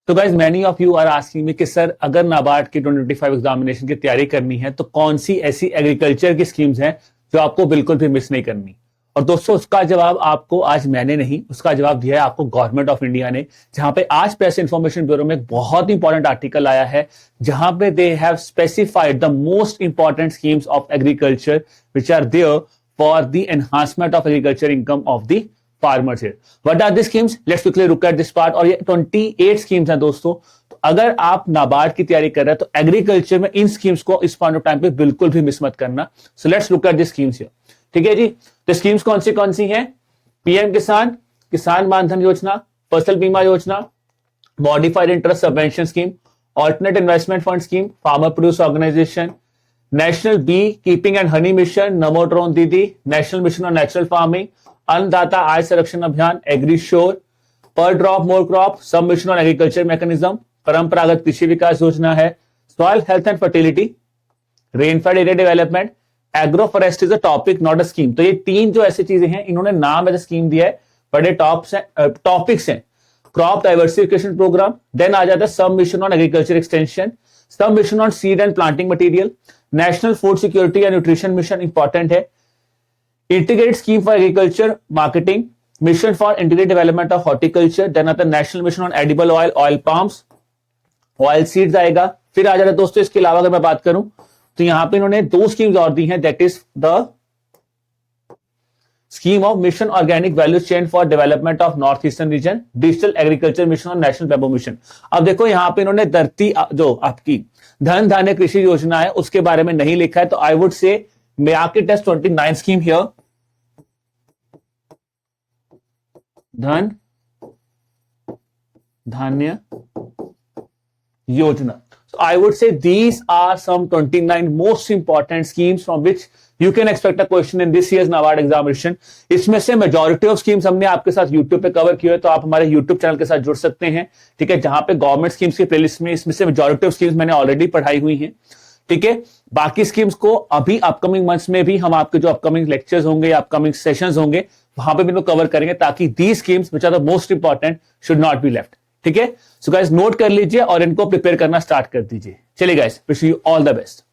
तो guys many of you are asking me कि sir अगर नाबार्ड की 2025 एग्जामिनेशन की तैयारी करनी है तो कौन सी ऐसी एग्रीकल्चर की स्कीम्स हैं जो आपको बिल्कुल भी मिस नहीं करनी। और दोस्तों उसका जवाब आपको आज मैंने नहीं, उसका जवाब दिया है आपको गवर्नमेंट ऑफ इंडिया ने, जहां पे आज प्रेस इंफॉर्मेशन ब्यूरो में एक बहुत इंपॉर्टेंट आर्टिकल आया है जहां पे they have specified the most important schemes of agriculture which are there for the enhancement of agriculture income of the farmers here. What are the schemes? Let's quickly look at this part. और ये 28 schemes हैं दोस्तों। तो अगर आप नाबार्ड की तैयारी कर रहे हैं तो एग्रीकल्चर में इन स्कीम्स को इस पॉइंट ऑफ टाइम पे बिल्कुल भी मिस मत करना। So let's look at the schemes here. ठीक है जी, तो स्कीम्स कौन सी हैं? पीएम किसान, किसान मानधन योजना, Fasal Bima Yojana, modified interest subvention scheme, alternate investment fund scheme, farmer produce organisation, national bee keeping and honey mission, Namo drone Didi, national mission on natural farming, Annadata Aay Sanrakshan Abhiyan, agri sure, per drop more crop, sub mission on agriculture mechanism, Paramparagat Krishi Vikas Yojana है, soil health and fertility, rainfed area development, agro forest is a topic not a scheme. तो ये तीन जो ऐसी चीजें हैं इन्होंने नाम एज स्कीम दिया है, बड़े टॉपिक्स हैं। क्रॉप डाइवर्सिफिकेशन प्रोग्राम, देन आ जाता है sub mission on agriculture extension, sub mission on seed and planting material, national food security and nutrition mission important है, integrated scheme for agriculture marketing, mission for integrated development of horticulture, then आता है national mission on edible oil, oil palms, oil seeds आएगा। फिर आ जाता है दोस्तों इसके अलावा अगर मैं बात करूं तो यहां पे इन्होंने दो स्कीम्स और दी हैं, that is the scheme of mission organic value chain for development of north eastern region, digital agriculture mission और नेशनल बैम्बू मिशन। अब देखो यहां पे इन्होंने धरती जो आपकी धन धान्य कृषि योजना है उसके बारे में नहीं लिखा है, तो आई वुड से मे आके टेस्ट 29 स्कीम हियर, धन धान्य योजना। So I would say these are some 29 most important schemes from which you can expect a question in this year's NABARD examination. इसमें से मेजॉरिटी ऑफ स्कीम्स हमने आपके साथ YouTube पे कवर किए, तो आप हमारे यूट्यूब चैनल के साथ जुड़ सकते हैं। ठीक है, जहां पे गवर्नमेंट स्कीम्स की प्लेलिस्ट में इसमें से मेजॉरिटी ऑफ स्कीम्स मैंने ऑलरेडी पढ़ाई हुई हैं। ठीक है, बाकी स्कीम्स को अभी अपकमिंग मंथ्स में भी हम आपके जो अपकमिंग लेक्चर्स होंगे, अपकमिंग सेशंस होंगे, वहां पे भी इनको कवर करेंगे ताकि the schemes which are the most important should not be left. ठीक है, सो गाइस नोट कर लीजिए और इनको प्रिपेयर करना स्टार्ट कर दीजिए। चलिए guys, wish you all the best.